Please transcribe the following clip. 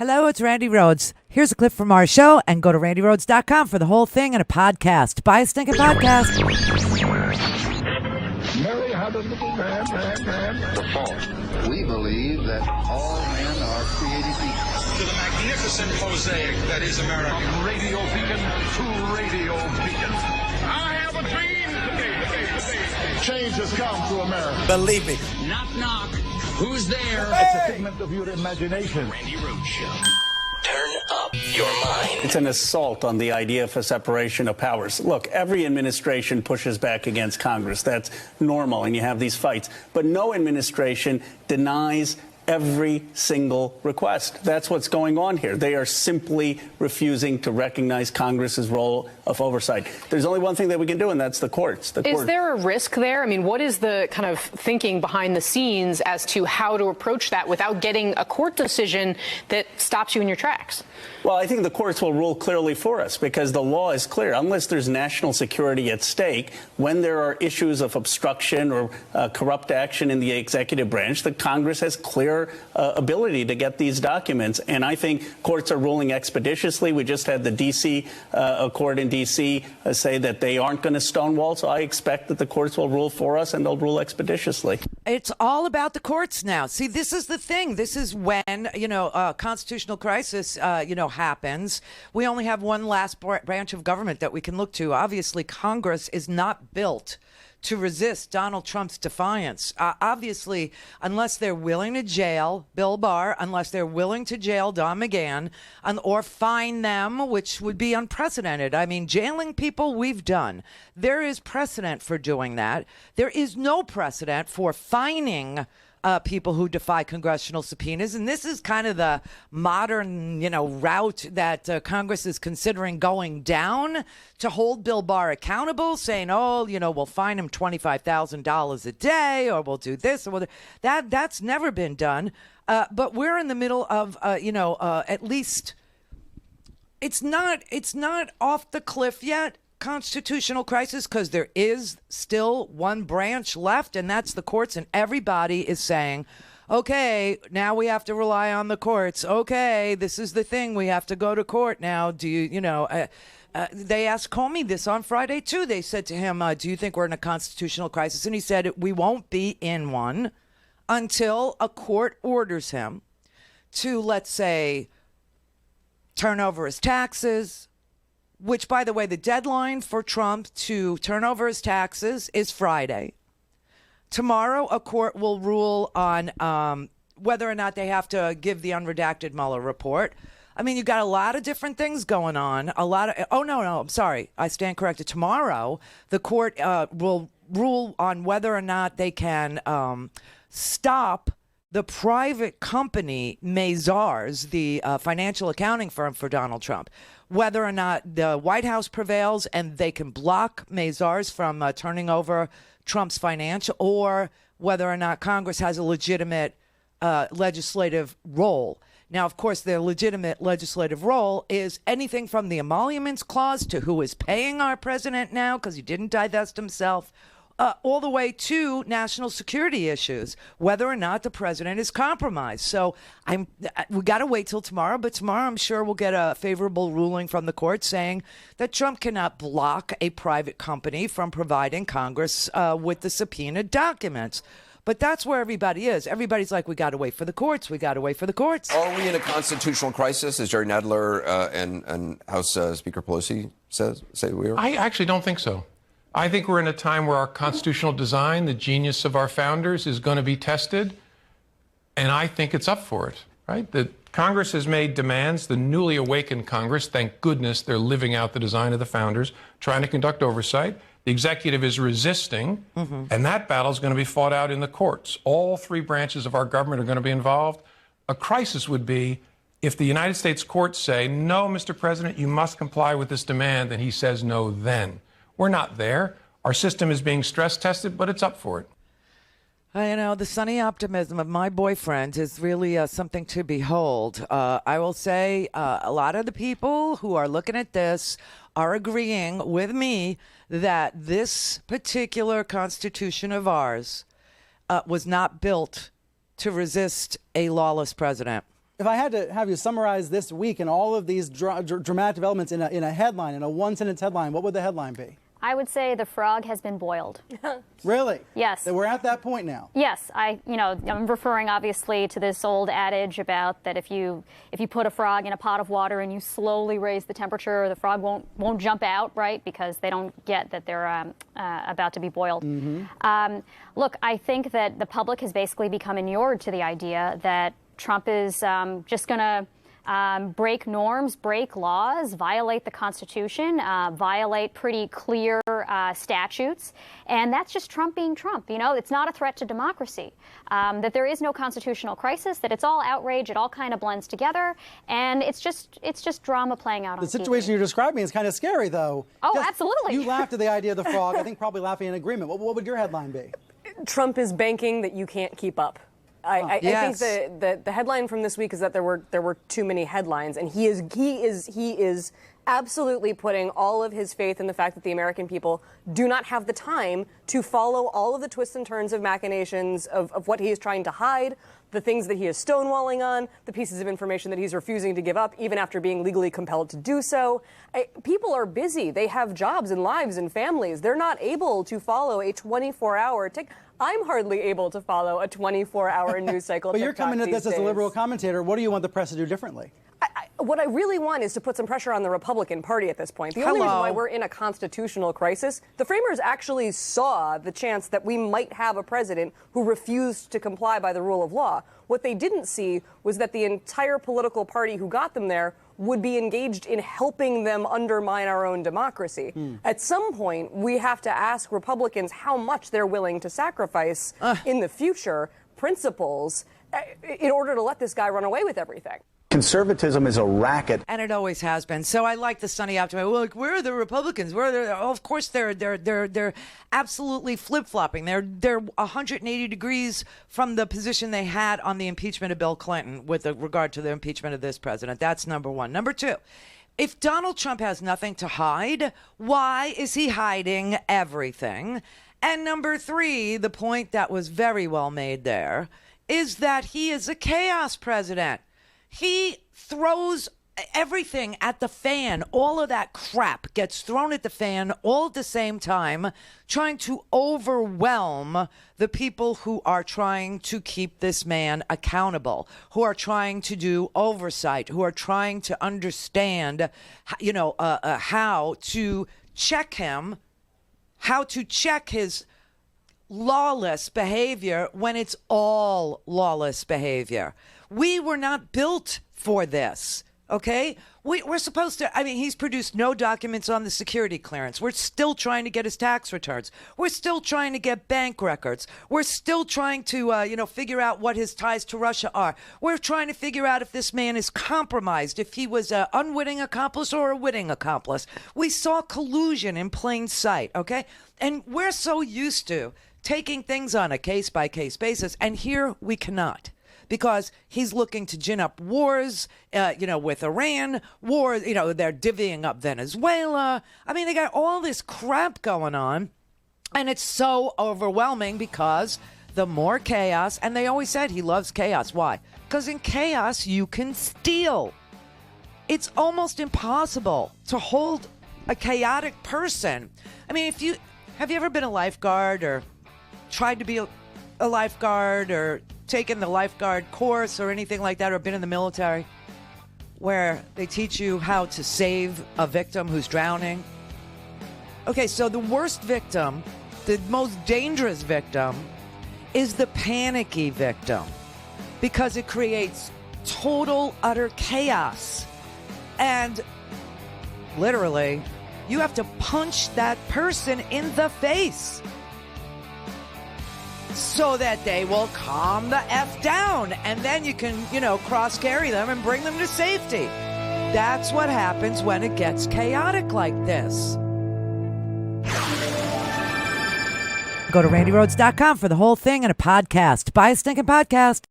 Hello, it's Randi Rhodes. Here's a clip from our show, and go to randyrhodes.com for the whole thing and a podcast. Buy a stinking podcast. Mary had a little man. The fall. We believe that all men are created equal. To the magnificent mosaic that is America. From radio beacon to radio beacon. I have a dream today. Change has come to America. Believe me. Knock, knock. Who's there? It's a figment of your imagination. Randi Rhodes Show. Turn up your mind. It's an assault on the idea for separation of powers. Look, every administration pushes back against Congress. That's normal, and you have these fights. But no administration denies every single request. That's what's going on here. They are simply refusing to recognize Congress's role of oversight. There's only one thing that we can do, and that's the courts. Is there a risk there? I mean, what is the kind of thinking behind the scenes as to how to approach that without getting a court decision that stops you in your tracks? Well, I think the courts will rule clearly for us because the law is clear. Unless there's national security at stake, when there are issues of obstruction or corrupt action in the executive branch, the Congress has clear ability to get these documents. And I think courts are ruling expeditiously. We just had the D.C. court in D.C. Say that they aren't going to stonewall. So I expect that the courts will rule for us, and they'll rule expeditiously. It's all about the courts now. See, this is the thing. This is when, constitutional crisis, happens. We only have one last branch of government that we can look to. Obviously, Congress is not built to resist Donald Trump's defiance. Obviously, unless they're willing to jail Bill Barr, unless they're willing to jail Don McGahn, or fine them, which would be unprecedented. I mean, jailing people we've done. There is precedent for doing that. There is no precedent for fining people who defy congressional subpoenas. And this is kind of the modern, route that Congress is considering going down to hold Bill Barr accountable, saying, we'll fine him $25,000 a day, or we'll do this. Or that's never been done. But we're in the middle of, at least it's not off the cliff yet. Constitutional crisis, because there is still one branch left, and that's the courts, and everybody is saying, okay, now we have to rely on the courts. Okay, this is the thing, we have to go to court now. Do you they asked Comey this on Friday too. They said to him, do you think we're in a constitutional crisis? And he said, we won't be in one until a court orders him to, let's say, turn over his taxes, which, by the way, the deadline for Trump to turn over his taxes is Friday. Tomorrow, a court will rule on whether or not they have to give the unredacted Mueller report. I mean, you've got a lot of different things going on. I'm sorry. I stand corrected. Tomorrow, the court will rule on whether or not they can stop the private company Mazars, the financial accounting firm for Donald Trump, whether or not the White House prevails and they can block Mazars from turning over Trump's financial, or whether or not Congress has a legitimate legislative role. Now, of course, their legitimate legislative role is anything from the emoluments clause to who is paying our president now because he didn't divest himself, all the way to national security issues, whether or not the president is compromised. So we got to wait till tomorrow, but tomorrow I'm sure we'll get a favorable ruling from the court saying that Trump cannot block a private company from providing Congress with the subpoenaed documents. But that's where everybody is. Everybody's like, we got to wait for the courts. We got to wait for the courts. Are we in a constitutional crisis, as Jerry Nadler and House Speaker Pelosi say we are? I actually don't think so. I think we're in a time where our constitutional design, the genius of our founders, is going to be tested, and I think it's up for it, right? The Congress has made demands. The newly awakened Congress, thank goodness they're living out the design of the founders, trying to conduct oversight. The executive is resisting, and that battle is going to be fought out in the courts. All three branches of our government are going to be involved. A crisis would be if the United States courts say, no, Mr. President, you must comply with this demand, and he says no then. We're not there. Our system is being stress tested, but it's up for it. The sunny optimism of my boyfriend is really something to behold. I will say a lot of the people who are looking at this are agreeing with me that this particular Constitution of ours was not built to resist a lawless president. If I had to have you summarize this week and all of these dramatic developments in a headline, in a one-sentence headline, what would the headline be? I would say the frog has been boiled. Really? Yes. That we're at that point now. Yes, I'm referring obviously to this old adage about that if you put a frog in a pot of water and you slowly raise the temperature, the frog won't jump out, right? Because they don't get that they're about to be boiled. Mm-hmm. Look, I think that the public has basically become inured to the idea that Trump is just going to break norms, break laws, violate the Constitution, violate pretty clear statutes. And that's just Trump being Trump. It's not a threat to democracy, that there is no constitutional crisis, that it's all outrage. It all kind of blends together. And it's just drama playing out on The situation you're describing is kind of scary, though. Oh, absolutely. You laughed at the idea of the frog. I think probably laughing in agreement. What would your headline be? Trump is banking that you can't keep up. I Yes. think the headline from this week is that there were too many headlines, and he is absolutely putting all of his faith in the fact that the American people do not have the time to follow all of the twists and turns of machinations of what he is trying to hide, the things that he is stonewalling on, the pieces of information that he's refusing to give up, even after being legally compelled to do so. People are busy. They have jobs and lives and families. They're not able to follow a 24-hour tick. I'm hardly able to follow a 24-hour news cycle. But you're coming at this as a liberal commentator. What do you want the press to do differently? What I really want is to put some pressure on the Republican Party at this point. The only reason why we're in a constitutional crisis, the framers actually saw the chance that we might have a president who refused to comply by the rule of law. What they didn't see was that the entire political party who got them there would be engaged in helping them undermine our own democracy. At some point, we have to ask Republicans how much they're willing to sacrifice in the future, principles, in order to let this guy run away with everything. Conservatism is a racket. And it always has been. So I like the sunny optimism. Well, where are the Republicans? Where are they? Oh, of course, they're absolutely flip-flopping. They're 180 degrees from the position they had on the impeachment of Bill Clinton with regard to the impeachment of this president. That's number one. Number two, if Donald Trump has nothing to hide, why is he hiding everything? And number three, the point that was very well made there, is that he is a chaos president. He throws everything at the fan. All of that crap gets thrown at the fan all at the same time, trying to overwhelm the people who are trying to keep this man accountable, who are trying to do oversight, who are trying to understand, how to check him, how to check his lawless behavior when it's all lawless behavior. We were not built for this, okay? We're supposed to, he's produced no documents on the security clearance. We're still trying to get his tax returns. We're still trying to get bank records. We're still trying to, figure out what his ties to Russia are. We're trying to figure out if this man is compromised, if he was an unwitting accomplice or a witting accomplice. We saw collusion in plain sight, okay? And we're so used to taking things on a case-by-case basis, and here we cannot. Because he's looking to gin up wars, with Iran, wars, they're divvying up Venezuela. They got all this crap going on, and it's so overwhelming because the more chaos, and they always said he loves chaos. Why? Because in chaos, you can steal. It's almost impossible to hold a chaotic person. Have you ever been a lifeguard or tried to be a lifeguard or taken the lifeguard course or anything like that, or been in the military where they teach you how to save a victim who's drowning? Okay, so the worst victim, the most dangerous victim, is the panicky victim because it creates total, utter chaos. And literally, you have to punch that person in the face so that they will calm the F down. And then you can, cross-carry them and bring them to safety. That's what happens when it gets chaotic like this. Go to RandiRhodes.com for the whole thing and a podcast. Buy a stinking podcast.